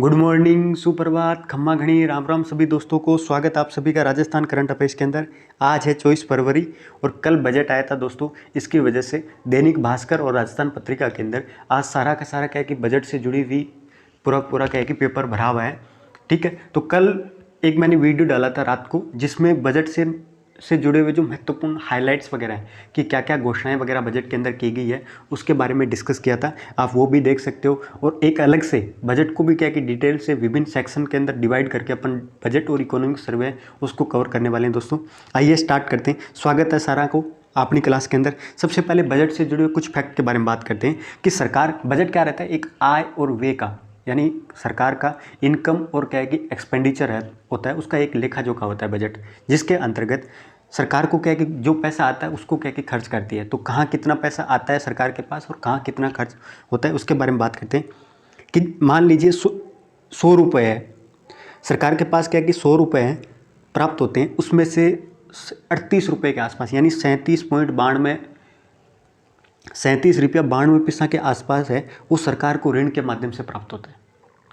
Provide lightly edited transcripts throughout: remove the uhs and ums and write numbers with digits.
Good morning, सुप्रभात, खम्मा घड़ी, राम राम सभी दोस्तों को। स्वागत आप सभी का राजस्थान करंट अफेयर्स के अंदर। आज है 24 फरवरी और कल बजट आया था दोस्तों। इसकी वजह से दैनिक भास्कर और राजस्थान पत्रिका के अंदर आज सारा का सारा क्या है कि बजट से जुड़ी हुई पूरा क्या है कि पेपर भरा हुआ है। ठीक है, तो कल एक मैंने वीडियो डाला था रात को, जिसमें बजट से जुड़े हुए जो महत्वपूर्ण हाइलाइट्स वगैरह हैं कि क्या क्या घोषणाएं वगैरह बजट के अंदर की गई है, उसके बारे में डिस्कस किया था। आप वो भी देख सकते हो। और एक अलग से बजट को भी क्या कि डिटेल से विभिन्न सेक्शन के अंदर डिवाइड करके अपन बजट और इकोनॉमिक सर्वे उसको कवर करने वाले हैं दोस्तों। आइए स्टार्ट करते हैं। स्वागत है सारा को अपनी क्लास के अंदर। सबसे पहले बजट से जुड़े हुए कुछ फैक्ट के बारे में बात करते हैं कि सरकार बजट क्या रहता है, एक आय और व्यय का, यानी सरकार का इनकम और क्या है कि एक्सपेंडिचर है होता है, उसका एक लेखा जोखा होता है बजट, जिसके अंतर्गत सरकार को क्या है कि जो पैसा आता है उसको क्या है कि खर्च करती है। तो कहाँ कितना पैसा आता है सरकार के पास और कहाँ कितना खर्च होता है उसके बारे में बात करते हैं। कि मान लीजिए 100 रुपये है, सरकार के पास क्या है कि 100 रुपये हैं प्राप्त होते हैं, उसमें से 38 रुपये के आसपास यानी 37.92 रुपया के आसपास है, वो सरकार को ऋण के माध्यम से प्राप्त होता है।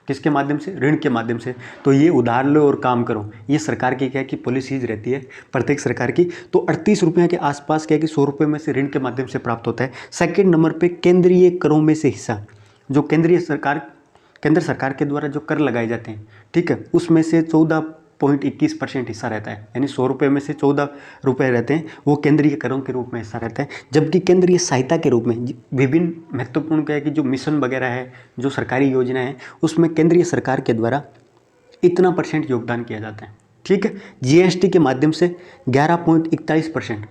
किसके माध्यम से? ऋण के माध्यम से। तो ये उधार लो और काम करो, ये सरकार की क्या है कि पॉलिसीज रहती है प्रत्येक सरकार की। तो 38 रुपये के आसपास क्या है कि 100 रुपये में से ऋण के माध्यम से प्राप्त होता है। सेकंड नंबर पे केंद्रीय करों में से हिस्सा, जो केंद्र सरकार के द्वारा जो कर लगाए जाते हैं, ठीक है, उसमें से 14.21% हिस्सा रहता है, यानी 100 रुपये में से 14 रुपये रहते हैं, वो केंद्रीय करों के रूप में हिस्सा रहता है। जबकि केंद्रीय सहायता के रूप में विभिन्न महत्वपूर्ण क्या है कि जो मिशन वगैरह है, जो सरकारी योजना है, उसमें केंद्रीय सरकार के द्वारा इतना % योगदान किया जाता है। ठीक है, जीएसटी के माध्यम से 11.41%।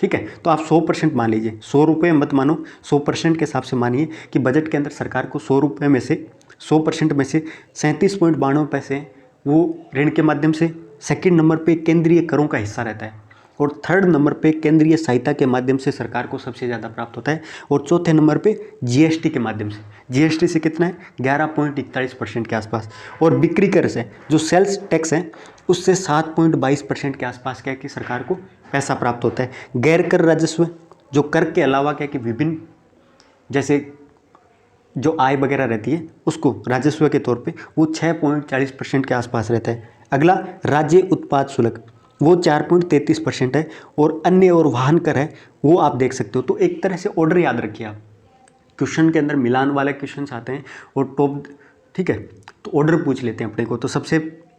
ठीक है, तो आप 100% मान लीजिए, 100 रुपये मत मानो, 100% के हिसाब से मानिए कि बजट के अंदर सरकार को 100 रुपये में से 100% में से 37.92 पैसे वो ऋण के माध्यम से। सेकंड नंबर पे केंद्रीय करों का हिस्सा रहता है और थर्ड नंबर पे केंद्रीय सहायता के माध्यम से सरकार को सबसे ज़्यादा प्राप्त होता है। और चौथे नंबर पे जीएसटी के माध्यम से। जीएसटी से कितना है? 11.41% के आसपास। और बिक्री कर से, जो सेल्स टैक्स है, उससे 7.22% के आसपास क्या है कि सरकार को पैसा प्राप्त होता है। गैर कर राजस्व, जो कर के अलावा क्या है कि विभिन्न जैसे जो आय वगैरह रहती है उसको राजस्व के तौर पे वो 6.40% के आसपास रहता है। अगला राज्य उत्पाद शुल्क, वो 4.33% है। और अन्य और वाहन कर है, वो आप देख सकते हो। तो एक तरह से ऑर्डर याद रखिए आप, क्वेश्चन के अंदर मिलान वाले क्वेश्चन आते हैं और टॉप, ठीक है, तो ऑर्डर पूछ लेते हैं अपने को। तो सबसे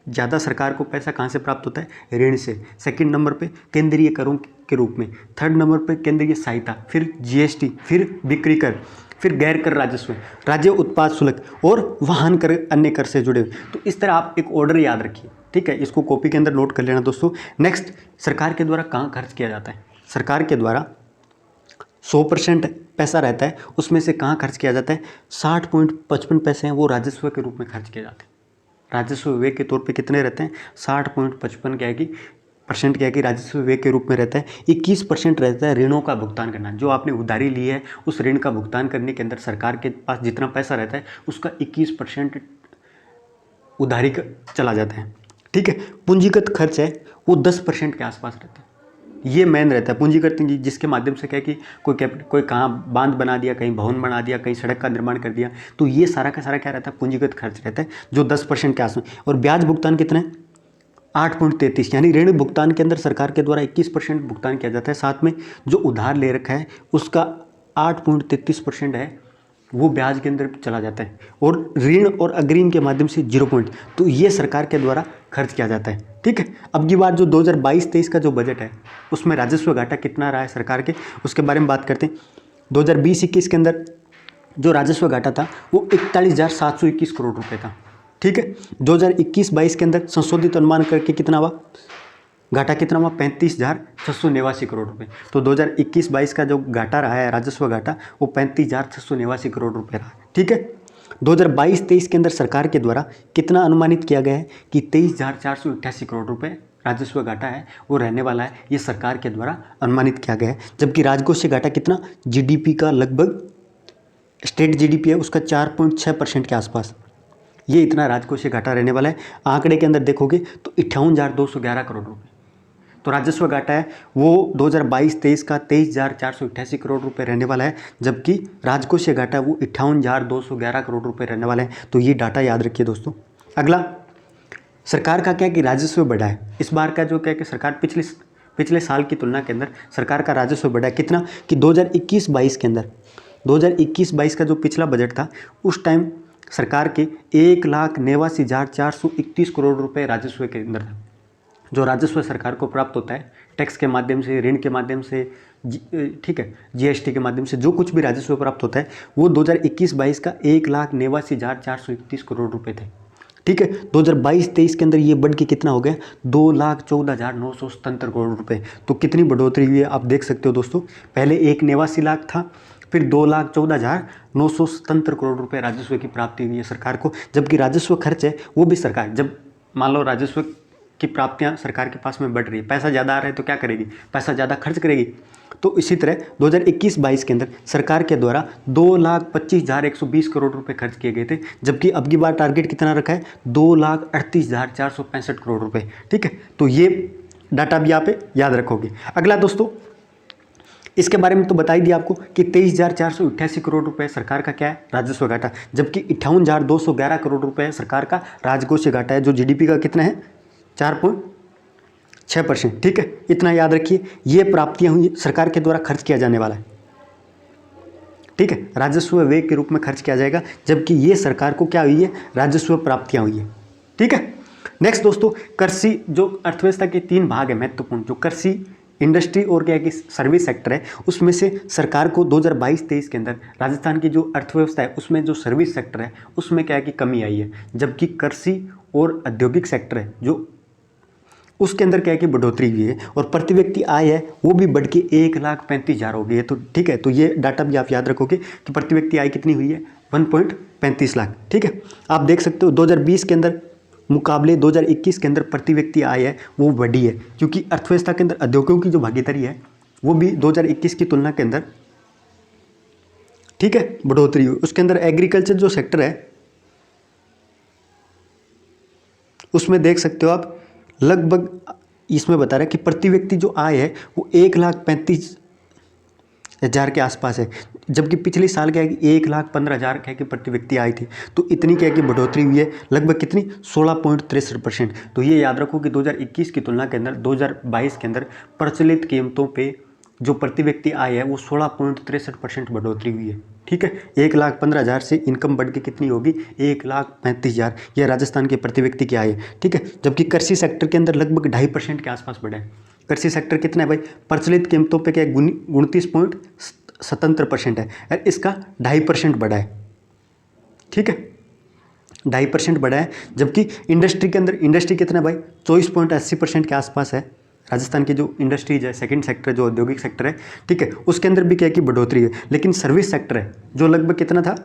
ज़्यादा सरकार को पैसा कहाँ से प्राप्त होता है? ऋण से। सेकंड नंबर पे केंद्रीय करों के रूप में। थर्ड नंबर पे केंद्रीय सहायता, फिर जीएसटी, फिर बिक्री कर, फिर गैर कर राजस्व, राज्य उत्पाद शुल्क और वाहन कर, अन्य कर से जुड़े हुए। तो इस तरह आप एक ऑर्डर याद रखिए, ठीक है, इसको कॉपी के अंदर नोट कर लेना दोस्तों। नेक्स्ट, सरकार के द्वारा कहाँ खर्च किया जाता है? सरकार के द्वारा 100% पैसा रहता है, उसमें से कहाँ खर्च किया जाता है? 60.55 पैसे हैं वो राजस्व के रूप में खर्च किए जाते हैं। राजस्व व्यय के तौर पे कितने रहते हैं? 60.55 क्या है कि % क्या है कि राजस्व व्यय के रूप में रहता है। 21% रहता है ऋणों का भुगतान करना, जो आपने उधारी ली है उस ऋण का भुगतान करने के अंदर सरकार के पास जितना पैसा रहता है उसका 21% उधारी का चला जाता है। ठीक है, पूंजीगत खर्च है वो 10% के आसपास रहता है। ये मेन रहता है पूंजीगत, जिसके माध्यम से क्या है कि कोई कहाँ बांध बना दिया, कहीं भवन बना दिया, कहीं सड़क का निर्माण कर दिया, तो ये सारा का सारा क्या रहता है? पूंजीगत खर्च रहता है, जो 10% के आसपास। और ब्याज भुगतान कितना है? 8.33, यानी ऋण भुगतान के अंदर सरकार के द्वारा 21% भुगतान किया जाता है। साथ में जो उधार ले रखा है उसका 8.33% है, वो ब्याज के अंदर चला जाता है। और ऋण और अग्रिम के माध्यम से 0 तो ये सरकार के द्वारा खर्च किया जाता है। ठीक है, अब की बार जो 2022-23 का जो बजट है उसमें राजस्व घाटा कितना रहा है सरकार के, उसके बारे में बात करते हैं। 2020-21 के अंदर जो राजस्व घाटा था वो 41,721 करोड़ रुपये था। ठीक है, 2021-22 के अंदर संशोधित अनुमान करके कितना हुआ? घाटा कितना हुआ? 35,689 करोड़ रुपए। तो 2021-22 का जो घाटा रहा है, राजस्व घाटा, वो 35,689 करोड़ रुपए रहा। ठीक है, 2022-23 के अंदर सरकार के द्वारा कितना अनुमानित किया गया है कि 23,488 करोड़ रुपए राजस्व घाटा है वो रहने वाला है, ये सरकार के द्वारा अनुमानित किया गया है। जबकि राजकोषीय घाटा कितना? जीडीपी का लगभग, स्टेट जीडीपी है उसका 4.6% के आसपास, ये इतना राजकोषीय घाटा रहने वाला है। आंकड़े के अंदर देखोगे तो 58,211 करोड़ रुपए। तो राजस्व घाटा है वो 2022-23 का 23,488 करोड़ रुपए रहने वाला है, जबकि राजकोषीय घाटा है वो 58,211 करोड़ रुपए रहने वाला है। तो ये डाटा याद रखिए दोस्तों। अगला, सरकार का क्या है कि राजस्व बढ़ा है। इस बार का जो क्या है कि सरकार पिछले साल की तुलना के अंदर सरकार का राजस्व बढ़ा है कितना कि 2021-22 के अंदर 2021-22 का जो पिछला बजट था उस टाइम सरकार के 1,89,431 करोड़ रुपए राजस्व के अंदर था। जो राजस्व सरकार को प्राप्त होता है टैक्स के माध्यम से, ऋण के माध्यम से, ठीक है, जीएसटी के माध्यम से जो कुछ भी राजस्व प्राप्त होता है वो 2021-22 का 1,89,431 करोड़ रुपए थे। ठीक है, 2022-23 के अंदर ये बढ़ के कितना हो गया 2,14,977 करोड़ रुपए। तो कितनी बढ़ोतरी हुई है आप देख सकते हो दोस्तों। पहले 1,89,00,000 था, फिर 2,14,977 करोड़ रुपए राजस्व की प्राप्ति हुई है सरकार को। जबकि राजस्व खर्च है वो भी सरकार, जब मान लो राजस्व की प्राप्तियां सरकार के पास में बढ़ रही है, पैसा ज़्यादा आ रहा है तो क्या करेगी, पैसा ज़्यादा खर्च करेगी। तो इसी तरह 2021-22 के अंदर सरकार के द्वारा 2,25,120 करोड़ रुपए खर्च किए गए थे, जबकि अब की बार टारगेट कितना रखा है 2,38,465 करोड़ रुपए। ठीक है, तो ये डाटा भी आप याद रखोगे। अगला दोस्तों, इसके बारे में तो बता ही दिया आपको कि 23,488 करोड़ रुपए सरकार का क्या है राजस्व घाटा, जबकि 58,211 करोड़ रुपए सरकार का राजकोषीय घाटा है, जो जीडीपी का कितना है 4.6%। ठीक है, इतना याद रखिए। ये प्राप्तियां हुई सरकार के द्वारा खर्च किया जाने वाला है। ठीक है, राजस्व व्यय के रूप में खर्च किया जाएगा, जबकि ये सरकार को क्या हुई है राजस्व प्राप्तियां हुई है। ठीक है, नेक्स्ट दोस्तों, कृषि जो अर्थव्यवस्था के 3 भाग है महत्वपूर्ण, जो कृषि, इंडस्ट्री और क्या है कि सर्विस सेक्टर है, उसमें से सरकार को 2022-23 के अंदर राजस्थान की जो अर्थव्यवस्था है उसमें जो सर्विस सेक्टर है उसमें क्या है कि कमी आई है, जबकि कृषि और औद्योगिक सेक्टर है जो उसके अंदर क्या है कि बढ़ोतरी हुई है और प्रति व्यक्ति आय है वो भी बढ़ के 1,35,000 हो गई है। तो ठीक है, तो ये डाटा भी आप याद रखोगे कि प्रति व्यक्ति आय कितनी हुई है 1.35 लाख। ठीक है, आप देख सकते हो 2020 के अंदर मुकाबले 2021 के अंदर प्रति व्यक्ति आय है वो बढ़ी है, क्योंकि अर्थव्यवस्था के अंदर उद्योगों की जो भागीदारी है वो भी 2021 की तुलना के अंदर ठीक है बढ़ोतरी हुई। उसके अंदर एग्रीकल्चर जो सेक्टर है उसमें देख सकते हो आप लगभग इसमें बता रहा है कि प्रति व्यक्ति जो आय है वो 1,35,000 के आसपास है, जबकि पिछले साल क्या है कि 1,15,000 क्या है कि प्रति व्यक्ति आई थी। तो इतनी क्या है कि बढ़ोतरी हुई है लगभग कितनी 16.63%। तो ये याद रखो कि 2021 की तुलना के अंदर 2022 के अंदर प्रचलित कीमतों पे जो प्रति व्यक्ति आय है वो 16.63% बढ़ोतरी हुई है। ठीक है, 1,15,000 से इनकम बढ़ के कितनी होगी 1,35,000, यह राजस्थान के प्रति व्यक्ति की आय है। ठीक है, जबकि कृषि सेक्टर के अंदर लगभग 2.5% के आसपास बढ़ा है। कृषि सेक्टर कितना है भाई, प्रचलित कीमतों पे क्या 29.77% है और इसका 2.5% बढ़ा है। ठीक है, 2.5% बढ़ा है, जबकि इंडस्ट्री के अंदर इंडस्ट्री कितना है भाई 24.80% के आसपास है। राजस्थान की जो इंडस्ट्रीज है, सेकंड सेक्टर जो औद्योगिक सेक्टर है, ठीक है, उसके अंदर भी क्या है कि बढ़ोतरी है। लेकिन सर्विस सेक्टर है जो लगभग कितना था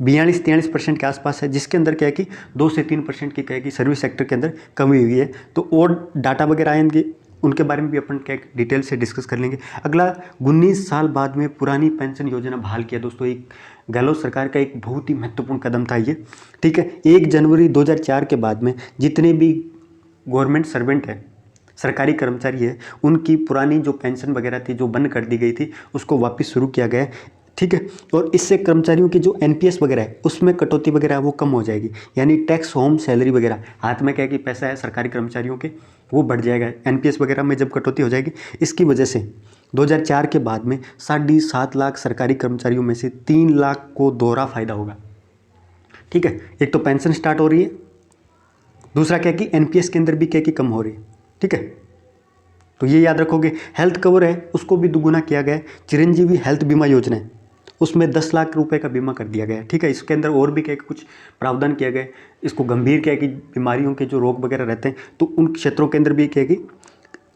42-43% के आसपास है, जिसके अंदर क्या है कि 2 से 3% की क्या है कि सर्विस सेक्टर के अंदर कमी हुई है। तो और डाटा वगैरह आएंगे उनके बारे में भी अपन क्या डिटेल से डिस्कस कर लेंगे। अगला, 19 साल बाद में पुरानी पेंशन योजना बहाल किया दोस्तों। एक गहलोत सरकार का एक बहुत ही महत्वपूर्ण कदम था ये। ठीक है, 1 जनवरी 2004 के बाद में जितने भी गवर्नमेंट सर्वेंट है, सरकारी कर्मचारी है, उनकी पुरानी जो पेंशन वगैरह थी जो बंद कर दी गई थी उसको वापस शुरू किया गया है। ठीक है, और इससे कर्मचारियों की जो एनपीएस वगैरह है उसमें कटौती वगैरह वो कम हो जाएगी, यानी टैक्स होम सैलरी वगैरह हाथ में क्या है कि पैसा है सरकारी कर्मचारियों के वो बढ़ जाएगा। एनपीएस वगैरह में जब कटौती हो जाएगी, इसकी वजह से 2004 के बाद में 7.5 लाख सरकारी कर्मचारियों में से 3 लाख को दोहरा फायदा होगा। ठीक है, एक तो पेंशन स्टार्ट हो रही है, दूसरा क्या कि एनपीएस के अंदर भी क्या कि कम हो रही है। ठीक है, तो ये याद रखोगे। हेल्थ कवर है उसको भी दुगुना किया गया है। चिरंजीवी हेल्थ बीमा योजना है उसमें 10 लाख रुपए का बीमा कर दिया गया है। ठीक है, इसके अंदर और भी क्या कुछ प्रावधान किया गया है। इसको गंभीर क्या कि बीमारियों के जो रोग वगैरह रहते हैं तो उन क्षेत्रों के अंदर भी क्या कि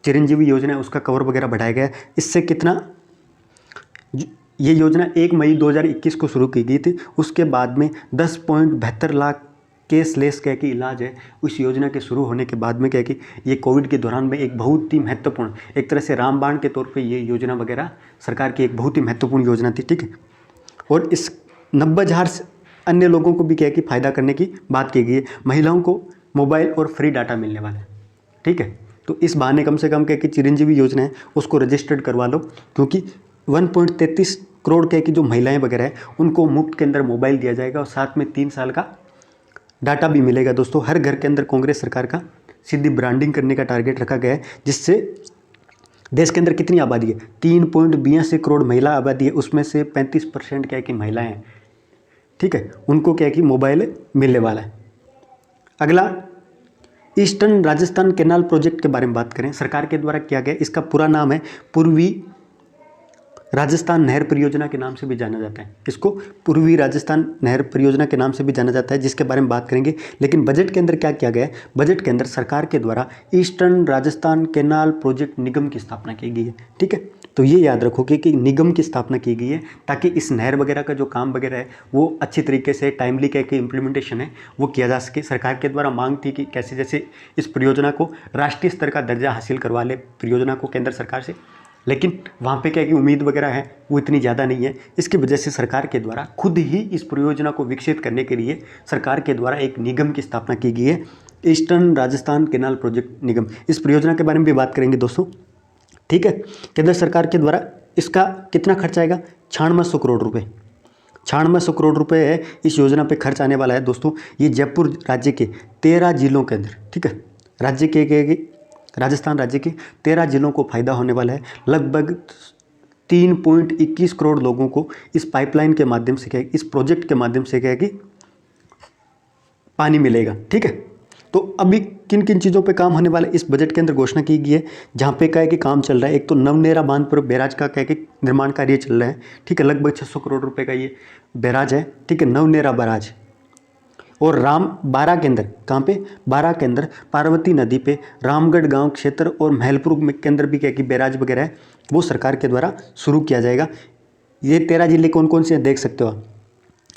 चिरंजीवी योजना है उसका कवर वगैरह बढ़ाया गया है। इससे कितना, ये योजना 1 मई 2021 को शुरू की गई थी। उसके बाद में 10.72 लाख केसलेस क्या कि इलाज है उस योजना के शुरू होने के बाद में क्या कि ये कोविड के दौरान में एक बहुत ही महत्वपूर्ण, एक तरह से रामबाण के तौर पे ये योजना वगैरह सरकार की एक बहुत ही महत्वपूर्ण योजना थी। ठीक है, और इस 90,000 अन्य लोगों को भी क्या कि फ़ायदा करने की बात की गई है। महिलाओं को मोबाइल और फ्री डाटा मिलने वाला है। ठीक है, तो इस बहाने कम से कम क्या कि चिरंजीवी योजना है उसको रजिस्टर्ड करवा लो, क्योंकि 1.33 करोड़ क्या कि जो महिलाएं वगैरह हैं उनको मुफ्त के अंदर मोबाइल दिया जाएगा और साथ में 3 साल का डाटा भी मिलेगा दोस्तों। हर घर के अंदर कांग्रेस सरकार का सीधी ब्रांडिंग करने का टारगेट रखा गया है, जिससे देश के अंदर कितनी आबादी है, 3.82 करोड़ महिला आबादी है, उसमें से 35% क्या है कि महिलाएं हैं, ठीक है, उनको क्या है कि मोबाइल मिलने वाला है। अगला ईस्टर्न राजस्थान कैनाल प्रोजेक्ट के बारे में बात करें, सरकार के द्वारा किया गया, इसका पूरा नाम है पूर्वी राजस्थान नहर परियोजना के नाम से भी जाना जाता है। इसको पूर्वी राजस्थान नहर परियोजना के नाम से भी जाना जाता है, जिसके बारे में बात करेंगे। लेकिन बजट के अंदर क्या किया गया है, बजट के अंदर सरकार के द्वारा ईस्टर्न राजस्थान कैनाल प्रोजेक्ट निगम की स्थापना की गई है, ठीक है। तो ये याद रखोगे कि निगम की स्थापना की गई है ताकि इस नहर वगैरह का जो काम वगैरह है वो अच्छी तरीके से टाइमली क्या कि इम्प्लीमेंटेशन है वो किया जा सके। सरकार के द्वारा मांग थी कि कैसे जैसे इस परियोजना को राष्ट्रीय स्तर का दर्जा हासिल करवा ले परियोजना को केंद्र सरकार से, लेकिन वहाँ पे क्या है कि उम्मीद वगैरह है वो इतनी ज़्यादा नहीं है। इसकी वजह से सरकार के द्वारा खुद ही इस परियोजना को विकसित करने के लिए सरकार के द्वारा एक निगम की स्थापना की गई है, ईस्टर्न राजस्थान कैनाल प्रोजेक्ट निगम। इस परियोजना के बारे में भी बात करेंगे दोस्तों, ठीक है। केंद्र सरकार के द्वारा इसका कितना खर्च आएगा, 9600 करोड़ रुपये, 9600 करोड़ रुपये है इस योजना पे खर्च आने वाला है दोस्तों। ये जयपुर राज्य के 13 जिलों के अंदर, ठीक है, राज्य के राजस्थान राज्य के 13 जिलों को फायदा होने वाला है। लगभग 3.21 करोड़ लोगों को इस पाइपलाइन के माध्यम से क्या है, इस प्रोजेक्ट के माध्यम से क्या है कि पानी मिलेगा, ठीक है। तो अभी किन किन चीज़ों पे काम होने वाला है इस बजट के अंदर घोषणा की गई है, जहाँ पे क्या है कि काम चल रहा है। एक तो नवनेरा बांध पर बैराज का क्या है कि निर्माण कार्य चल रहा है, ठीक है, लगभग 600 करोड़ रुपए का ये बैराज है, ठीक है, नवनेरा बैराज। और बारा के अंदर, कहाँ पे, बारा के अंदर पार्वती नदी पे रामगढ़ गांव क्षेत्र और महलपुर के अंदर भी क्या कि बैराज वगैरह है वो सरकार के द्वारा शुरू किया जाएगा। ये 13 जिले कौन कौन से हैं देख सकते हो आप।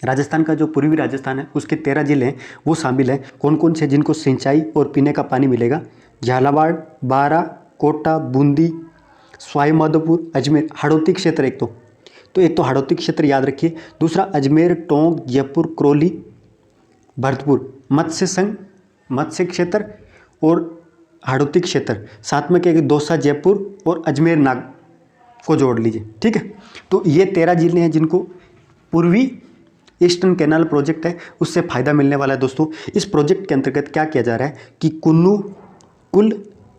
राजस्थान का जो पूर्वी राजस्थान है उसके 13 जिले हैं वो शामिल हैं। कौन कौन से, जिनको सिंचाई और पीने का पानी मिलेगा, झालावाड़, बारा, कोटा, बूंदी, सवाई माधोपुर, अजमेर, हाड़ौती क्षेत्र। एक तो हाड़ौती क्षेत्र याद रखिए, दूसरा अजमेर, टोंक, जयपुर, करौली, भरतपुर, मत्स्य संघ, मत्स्य क्षेत्र और हाड़ौती क्षेत्र, साथ में क्या कि दौसा, जयपुर और अजमेर नाग को जोड़ लीजिए, ठीक है। तो ये 13 जिले हैं जिनको पूर्वी ईस्टर्न कैनाल प्रोजेक्ट है उससे फ़ायदा मिलने वाला है दोस्तों। इस प्रोजेक्ट के अंतर्गत क्या किया जा रहा है कि कुन्नू, कुल,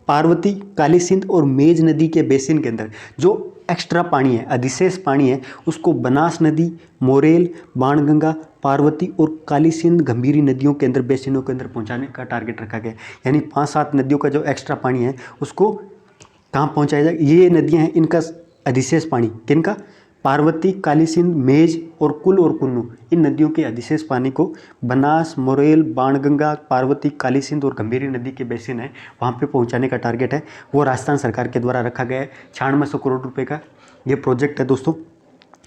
पार्वती, काली सिंध और मेज नदी के बेसिन के अंदर जो एक्स्ट्रा पानी है, अधिशेष पानी है, उसको बनास नदी, मोरेल, बाणगंगा, पार्वती और काली सिंध, गंभीरी नदियों के अंदर बेसिनों के अंदर पहुंचाने का टारगेट रखा गया है। यानी 5-7 नदियों का जो एक्स्ट्रा पानी है उसको कहाँ पहुंचाया जाए। ये नदियाँ हैं, इनका अधिशेष पानी किनका, पार्वती, काली सिंध, मेज और कुल और कुन्नू, इन नदियों के अधिशेष पानी को बनास, मोरेल, बाणगंगा, पार्वती, काली सिंध और गंभीरी नदी के बेसिन है वहाँ पे पहुँचाने का टारगेट है, वो राजस्थान सरकार के द्वारा रखा गया है। 9600 करोड़ रुपए का ये प्रोजेक्ट है दोस्तों।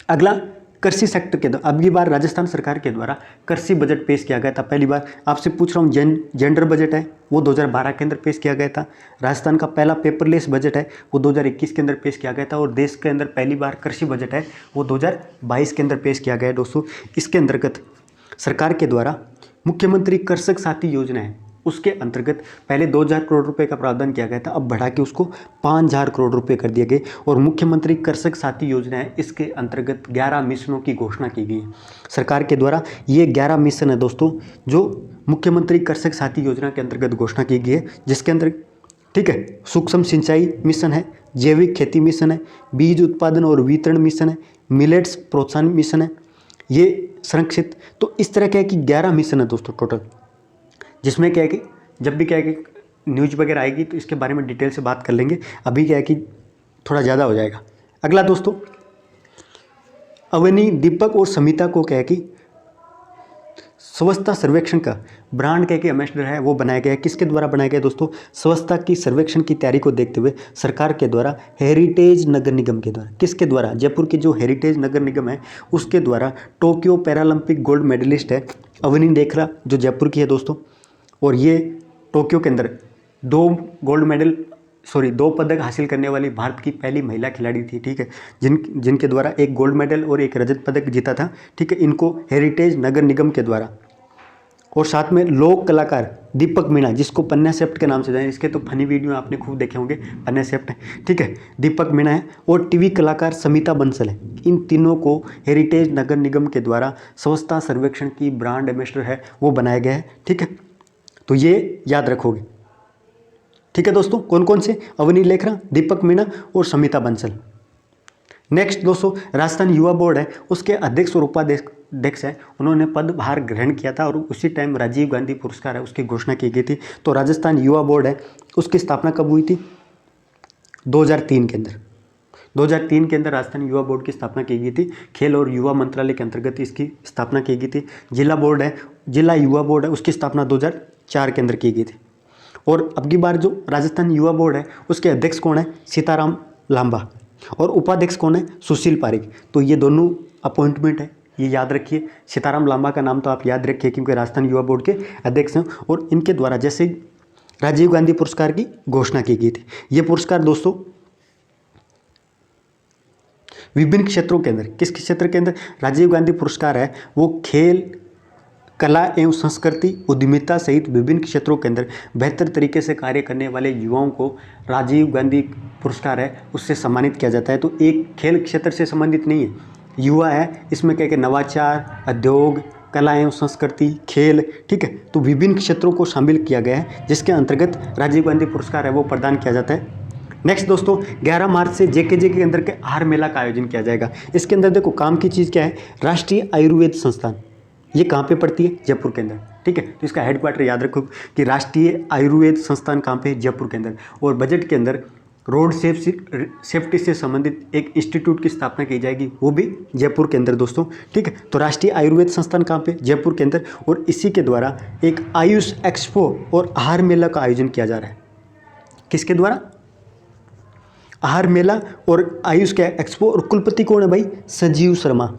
अगला कृषि सेक्टर के द्वारा, अब की बार राजस्थान सरकार के द्वारा कृषि बजट पेश किया गया था। पहली बार आपसे पूछ रहा हूँ, जेंडर बजट है वो 2012 के अंदर पेश किया गया था। राजस्थान का पहला पेपरलेस बजट है वो 2021 के अंदर पेश किया गया था। और देश के अंदर पहली बार कृषि बजट है वो 2022 के अंदर पेश किया गया है दोस्तों। इसके अंतर्गत सरकार के द्वारा मुख्यमंत्री कृषक साथी योजना है, उसके अंतर्गत पहले 2000 करोड़ रुपए का प्रावधान किया गया था, अब बढ़ा के उसको 5000 करोड़ रुपए कर दिए गए। और मुख्यमंत्री कृषक साथी योजना है, इसके अंतर्गत 11 मिशनों की घोषणा की गई है सरकार के द्वारा। ये 11 मिशन है दोस्तों जो मुख्यमंत्री कृषक साथी योजना के अंतर्गत घोषणा की गई है, जिसके अंदर, ठीक है, सूक्ष्म सिंचाई मिशन है, जैविक खेती मिशन है, बीज उत्पादन और वितरण मिशन है, मिलेट्स प्रोत्साहन मिशन है, ये संरक्षित। तो इस तरह क्या है कि 11 मिशन है दोस्तों टोटल, जिसमें क्या है कि जब भी क्या है कि न्यूज वगैरह आएगी तो इसके बारे में डिटेल से बात कर लेंगे। अभी क्या है कि थोड़ा ज़्यादा हो जाएगा। अगला दोस्तों, अवनी, दीपक और समिता को क्या है कि स्वच्छता सर्वेक्षण का ब्रांड क्या कि एम्बेसडर है वो बनाया गया है। किसके द्वारा बनाया गया दोस्तों, स्वच्छता की सर्वेक्षण की तैयारी को देखते हुए सरकार के द्वारा हेरिटेज नगर निगम के द्वारा, किसके द्वारा, जयपुर की जो हेरिटेज नगर निगम है उसके द्वारा टोक्यो पैरालंपिक गोल्ड मेडलिस्ट है अवनी डेखरा जो जयपुर की है दोस्तों। और ये टोक्यो के अंदर 2 पदक हासिल करने वाली भारत की पहली महिला खिलाड़ी थी, ठीक है, जिनके द्वारा एक गोल्ड मेडल और एक रजत पदक जीता था, ठीक है। इनको हेरिटेज नगर निगम के द्वारा और साथ में लोक कलाकार दीपक मीणा, जिसको पन्ना सेप्ट के नाम से जाने, इसके तो फनी वीडियो आपने खूब देखे होंगे, पन्ना सेप्ट है, ठीक है, दीपक मीणा है। और टीवी कलाकार समिता बंसल है। इन तीनों को हेरिटेज नगर निगम के द्वारा स्वच्छता सर्वेक्षण की ब्रांड एम्बेसडर है वो बनाया गया है, ठीक है। तो ये याद रखोगे, ठीक है दोस्तों। कौन कौन से? अवनी लेखरा, दीपक मीणा और समिता बंसल। नेक्स्ट दोस्तों, राजस्थान युवा बोर्ड है, उसके अध्यक्ष और उपाध्यक्ष है, उन्होंने पदभार ग्रहण किया था और उसी टाइम राजीव गांधी पुरस्कार है उसकी घोषणा की गई थी। तो राजस्थान युवा बोर्ड है, उसकी स्थापना कब हुई थी? 2003 के अंदर। 2003 के अंदर राजस्थान युवा बोर्ड की स्थापना की गई थी। खेल और युवा मंत्रालय के अंतर्गत इसकी स्थापना की गई थी। जिला बोर्ड है, जिला युवा बोर्ड है, उसकी स्थापना 2004 के अंदर की गई थी। और अब की बार जो राजस्थान युवा बोर्ड है उसके अध्यक्ष कौन है? सीताराम लांबा। और उपाध्यक्ष कौन है? सुशील पारिक। तो ये दोनों अपॉइंटमेंट है, ये याद रखिए। सीताराम लांबा का नाम तो आप याद रखिए क्योंकि राजस्थान युवा बोर्ड के अध्यक्ष हैं और इनके द्वारा जैसे राजीव गांधी पुरस्कार की घोषणा की गई थी। ये पुरस्कार दोस्तों विभिन्न क्षेत्रों के अंदर, किस क्षेत्र के अंदर राजीव गांधी पुरस्कार है वो खेल, कला एवं संस्कृति, उद्यमिता सहित विभिन्न क्षेत्रों के अंदर बेहतर तरीके से कार्य करने वाले युवाओं को राजीव गांधी पुरस्कार है उससे सम्मानित किया जाता है। तो एक खेल क्षेत्र से संबंधित नहीं है, युवा है, इसमें क्या नवाचार, उद्योग, कला एवं संस्कृति, खेल, ठीक है। तो विभिन्न क्षेत्रों को शामिल किया गया है जिसके अंतर्गत राजीव गांधी पुरस्कार है वो प्रदान किया जाता है। नेक्स्ट दोस्तों, 11 मार्च से जेकेजे के अंदर के आहार मेला का आयोजन किया जाएगा। इसके अंदर देखो काम की चीज़ क्या है? राष्ट्रीय आयुर्वेद संस्थान, ये कहाँ पे पड़ती है? जयपुर के अंदर, ठीक है। तो इसका हेडक्वार्टर याद रखो कि राष्ट्रीय आयुर्वेद संस्थान कहाँ पे है? जयपुर के अंदर। और बजट के अंदर रोड सेफ्टी से संबंधित एक इंस्टीट्यूट की स्थापना की जाएगी, वो भी जयपुर के अंदर दोस्तों, ठीक है। तो राष्ट्रीय आयुर्वेद संस्थान कहाँ पे? जयपुर के अंदर। और इसी के द्वारा एक आयुष एक्सपो और आहार मेला का आयोजन किया जा रहा है। किसके द्वारा? आहार मेला और आयुष का एक्सपो। और कुलपति कौन है भाई? संजीव शर्मा।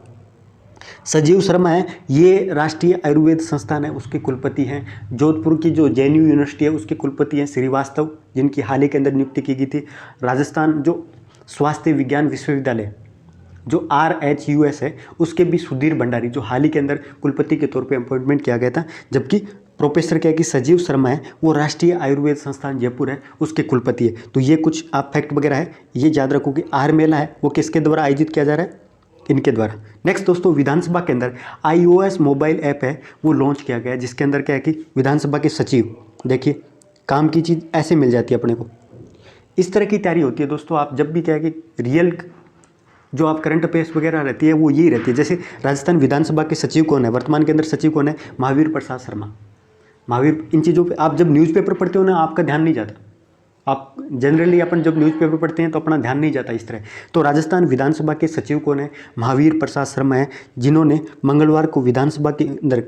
संजीव शर्मा है, ये राष्ट्रीय आयुर्वेद संस्थान है उसके कुलपति हैं। जोधपुर की जो JNU यूनिवर्सिटी है उसके कुलपति हैं श्रीवास्तव, जिनकी हाल ही के अंदर नियुक्ति की गई थी। राजस्थान जो स्वास्थ्य विज्ञान विश्वविद्यालय जो RHUS है उसके भी सुधीर भंडारी, जो हाल ही के अंदर कुलपति के तौर पे अपॉइंटमेंट किया गया था। जबकि प्रोफेसर क्या है कि संजीव शर्मा है वो राष्ट्रीय आयुर्वेद संस्थान जयपुर है उसके कुलपति है। तो ये कुछ आप फैक्ट वगैरह है, ये याद रखो कि आहार मेला है वो किसके द्वारा आयोजित किया जा रहा है? इनके द्वारा। नेक्स्ट दोस्तों, विधानसभा के अंदर iOS मोबाइल ऐप है वो लॉन्च किया गया है, जिसके अंदर क्या है कि विधानसभा के सचिव, देखिए काम की चीज़ ऐसे मिल जाती है अपने को, इस तरह की तैयारी होती है दोस्तों। आप जब भी क्या है कि रियल जो आप करंट अफेयर्स वगैरह रहती है वो यही रहती है। जैसे राजस्थान विधानसभा के सचिव कौन है वर्तमान के अंदर? सचिव कौन है? महावीर प्रसाद शर्मा। महावीर, इन चीज़ों पे आप जब न्यूज़पेपर पढ़ते हो ना आपका ध्यान नहीं जाता। आप जनरली अपन जब न्यूज़पेपर पढ़ते हैं तो अपना ध्यान नहीं जाता इस तरह। तो राजस्थान विधानसभा के सचिव कौन है? महावीर प्रसाद शर्मा है, जिन्होंने मंगलवार को विधानसभा के अंदर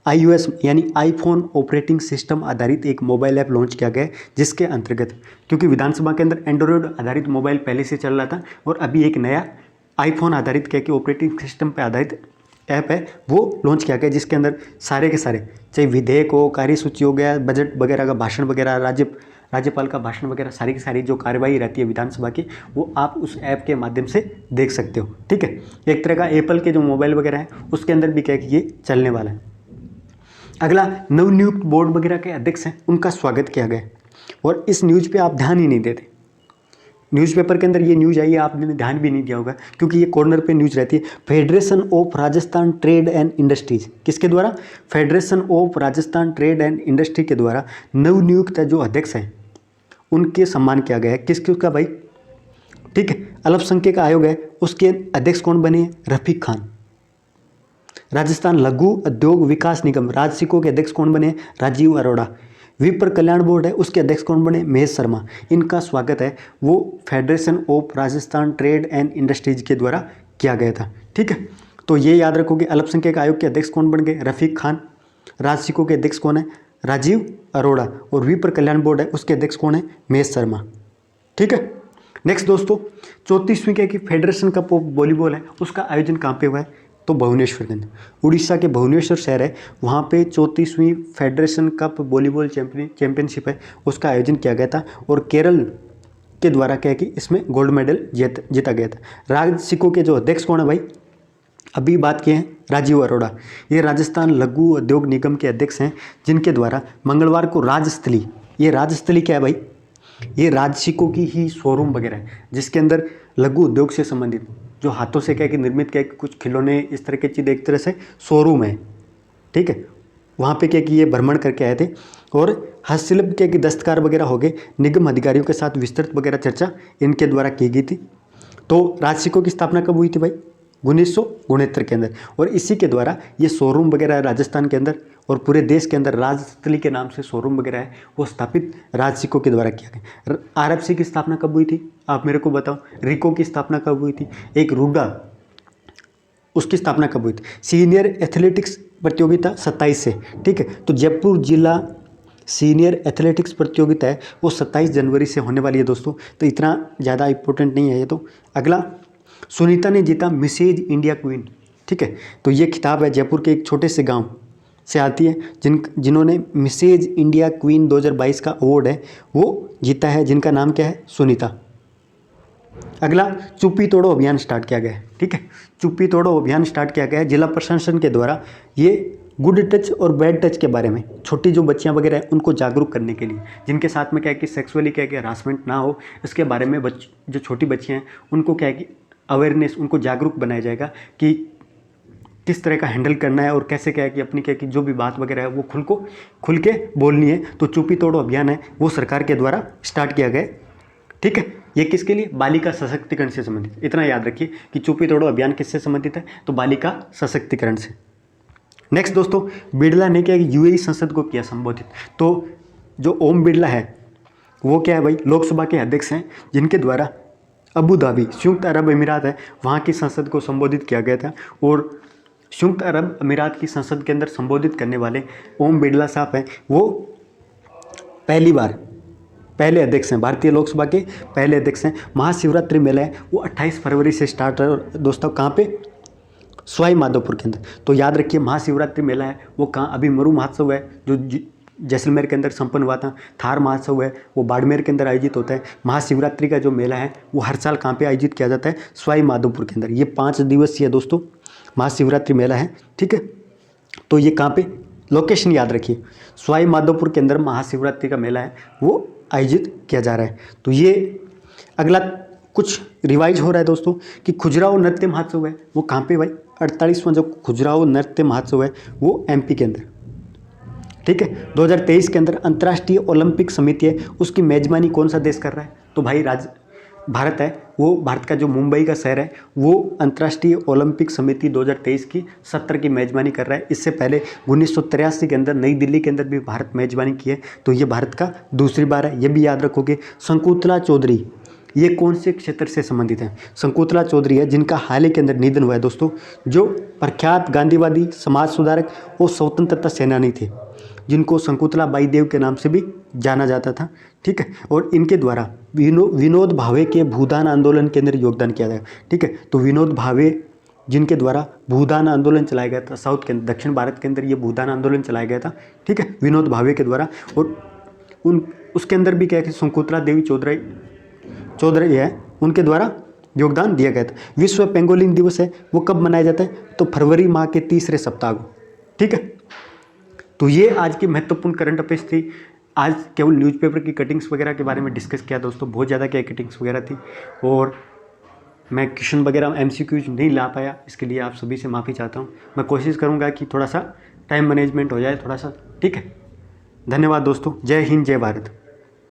iOS यानी आईफोन ऑपरेटिंग सिस्टम आधारित एक मोबाइल ऐप लॉन्च किया गया है, जिसके अंतर्गत क्योंकि विधानसभा के अंदर एंड्रॉयड आधारित मोबाइल पहले से चल रहा था और अभी एक नया आईफोन आधारित क्या कि ऑपरेटिंग सिस्टम पर आधारित ऐप है वो लॉन्च किया गया, जिसके अंदर सारे के सारे चाहे विधेयक हो, कार्यसूची हो गया, बजट वगैरह का भाषण वगैरह, राज्यपाल का भाषण वगैरह, सारी की सारी जो कार्यवाही रहती है विधानसभा की वो आप उस ऐप के माध्यम से देख सकते हो, ठीक है। एक तरह का एप्पल के जो मोबाइल वगैरह है उसके अंदर भी क्या है कि ये चलने वाला है। अगला, नवनियुक्त बोर्ड वगैरह के अध्यक्ष हैं उनका स्वागत किया गया और इस न्यूज़ पे आप ध्यान ही नहीं देते। न्यूज़पेपर के अंदर ये न्यूज़ आई है, आपने ध्यान भी नहीं दिया होगा क्योंकि ये कॉर्नर पे न्यूज़ रहती है। Federation of Rajasthan trade and industries, किसके द्वारा? Federation of Rajasthan trade and industry के द्वारा नवनियुक्त जो अध्यक्ष हैं उनके सम्मान किया गया है। किसका भाई? ठीक है, अल्पसंख्यक आयोग है उसके अध्यक्ष कौन बने? रफीक खान। राजस्थान लघु उद्योग विकास निगम राजसिको के अध्यक्ष कौन बने? राजीव अरोड़ा। विप्र कल्याण बोर्ड है उसके अध्यक्ष कौन बने? महेश शर्मा। इनका स्वागत है वो federation of Rajasthan trade and industries के द्वारा किया गया था, ठीक है। तो ये याद रखो कि अल्पसंख्यक आयोग के अध्यक्ष कौन बन गए? रफीक खान। राजसिको के अध्यक्ष कौन है? राजीव अरोड़ा। और विप्र कल्याण बोर्ड है उसके अध्यक्ष कौन है? महेश शर्मा, ठीक है। नेक्स्ट दोस्तों, 34वीं क्या कि फेडरेशन कप ऑफ वॉलीबॉल है उसका आयोजन कहाँ पे हुआ है? तो भुवनेश्वर के अंदर, उड़ीसा के भुवनेश्वर शहर है, वहाँ पे 34वीं फेडरेशन कप वॉलीबॉल चैंपियनशिप है उसका आयोजन किया गया था और केरल के द्वारा क्या है कि इसमें गोल्ड मेडल जीता गया था। राजसिको के जो अध्यक्ष कौन है भाई? अभी बात किए हैं राजीव अरोड़ा, ये राजस्थान लघु उद्योग निगम के अध्यक्ष हैं, जिनके द्वारा मंगलवार को राजस्थली, ये राजस्थली क्या है भाई, ये राजसिकों की ही शोरूम वगैरह है, जिसके अंदर लघु उद्योग से संबंधित जो हाथों से क्या कि निर्मित क्या कि कुछ खिलौने इस तरह की चीज़ एक तरह से शोरूम है, ठीक है। वहाँ पे क्या कि ये भ्रमण करके आए थे और हस्तशिल्प क्या कि दस्तकार वगैरह हो गए, निगम अधिकारियों के साथ विस्तृत वगैरह चर्चा इनके द्वारा की गई थी। तो राजसिकों की स्थापना कब हुई थी भाई, 1969 के अंदर, और इसी के द्वारा ये शोरूम वगैरह राजस्थान के अंदर और पूरे देश के अंदर राजस्थली के नाम से शोरूम वगैरह है वो स्थापित राजसिकों के द्वारा किया गया। आरएफसी की स्थापना कब हुई थी आप मेरे को बताओ, रिको की स्थापना कब हुई थी, एक रूडा उसकी स्थापना कब हुई थी, सीनियर एथलेटिक्स प्रतियोगिता 27 से, ठीक है। तो जयपुर जिला सीनियर एथलेटिक्स प्रतियोगिता है वो 27 जनवरी से होने वाली है दोस्तों, तो इतना ज़्यादा इंपॉर्टेंट नहीं है ये। तो अगला, सुनीता ने जीता मिसेज इंडिया क्वीन, ठीक है। तो ये खिताब है जयपुर के एक छोटे से गांव से आती है, जिन्होंने मिसेज इंडिया क्वीन 2022 का अवार्ड है वो जीता है, जिनका नाम क्या है, सुनीता। अगला, चुप्पी तोड़ो अभियान स्टार्ट किया गया है, ठीक है। चुप्पी तोड़ो अभियान स्टार्ट किया गया है जिला प्रशासन के द्वारा, ये गुड टच और बैड टच के बारे में, छोटी जो बच्चियां वगैरह हैं उनको जागरूक करने के लिए, जिनके साथ में क्या है कि सेक्सुअली क्या है कि हरासमेंट ना हो, इसके बारे में जो छोटी बच्चियां हैं उनको क्या है कि अवेयरनेस, उनको जागरूक बनाया जाएगा कि किस तरह का हैंडल करना है और कैसे क्या है कि अपनी क्या है कि जो भी बात वगैरह है वो खुल के बोलनी है। तो चुप्पी तोड़ो अभियान है वो सरकार के द्वारा स्टार्ट किया गया, ठीक है। ये किसके लिए, बालिका सशक्तिकरण से संबंधित, इतना याद रखिए कि चुप्पी तोड़ो अभियान किससे संबंधित है, तो बालिका सशक्तिकरण से। नेक्स्ट दोस्तों, बिरला ने क्या यूएई संसद को किया संबोधित। तो जो ओम बिरला है वो क्या है भाई, लोकसभा के अध्यक्ष हैं, जिनके द्वारा अबू धाबी, संयुक्त अरब अमीरात है, वहाँ की संसद को संबोधित किया गया था। और संयुक्त अरब अमीरात की संसद के अंदर संबोधित करने वाले ओम बिरला साहब हैं, वो पहले अध्यक्ष हैं, भारतीय लोकसभा के पहले अध्यक्ष हैं। महाशिवरात्रि मेला है वो 28 फरवरी से स्टार्ट है दोस्तों, कहाँ पे, सवाई माधोपुर के अंदर। तो याद रखिए महाशिवरात्रि मेला है वो कहाँ, अभी मरु महोत्सव है जो जैसलमेर के अंदर संपन्न हुआ था, थार महोत्सव है वो बाड़मेर के अंदर आयोजित होता है। महाशिवरात्रि का जो मेला है वो हर साल कहाँ पे आयोजित किया जाता है, सवाई माधोपुर के अंदर। ये 5 दिवसीय दोस्तों महाशिवरात्रि मेला है, ठीक है। तो ये कहाँ पे, लोकेशन याद रखिए, सवाई माधोपुर के अंदर महाशिवरात्रि का मेला है वो आयोजित किया जा रहा है। तो ये अगला कुछ रिवाइज हो रहा है दोस्तों कि खुजराहो नृत्य महोत्सव है वो कहाँ पे भाई, 48वां जो खुजराहो नृत्य महोत्सव है वो एमपी के अंदर, ठीक है। 2023 के अंदर अंतर्राष्ट्रीय ओलंपिक समिति है उसकी मेजबानी कौन सा देश कर रहा है, तो भाई भारत है। वो भारत का जो मुंबई का शहर है वो अंतर्राष्ट्रीय ओलंपिक समिति 2023 की सत्र की मेजबानी कर रहा है। इससे पहले 1983 के अंदर नई दिल्ली के अंदर भी भारत मेजबानी की है, तो ये भारत का दूसरी बार है, ये भी याद रखोगे। शंकुतला चौधरी ये कौन से क्षेत्र से संबंधित है, शंकुतला चौधरी है जिनका हाल ही के अंदर निधन हुआ है दोस्तों, जो प्रख्यात गांधीवादी, समाज सुधारक और स्वतंत्रता सेनानी थे, जिनको शंकुतला बाई देव के नाम से भी जाना जाता था, ठीक है। और इनके द्वारा विनोद भावे के भूदान आंदोलन के अंदर योगदान किया गया, ठीक है। तो विनोद भावे जिनके द्वारा भूदान आंदोलन चलाया गया था, साउथ के अंदर, दक्षिण भारत के अंदर ये भूदान आंदोलन चलाया गया था, ठीक है, विनोद भावे के द्वारा। और उसके अंदर भी क्या है कि शंकुतला देवी चौधरी है उनके द्वारा योगदान दिया गया था। विश्व पेंगोलिन दिवस है वो कब मनाया जाता है, तो फरवरी माह के तीसरे सप्ताह को, ठीक है। तो ये आज की महत्वपूर्ण करंट अफेयर्स थी। आज केवल न्यूज़पेपर की कटिंग्स वगैरह के बारे में डिस्कस किया दोस्तों, बहुत ज़्यादा क्या कटिंग्स वगैरह थी और मैं क्वेश्चन वगैरह MCQs नहीं ला पाया, इसके लिए आप सभी से माफ़ी चाहता हूँ। मैं कोशिश करूँगा कि थोड़ा सा टाइम मैनेजमेंट हो जाए थोड़ा सा, ठीक है। धन्यवाद दोस्तों, जय हिंद जय भारत।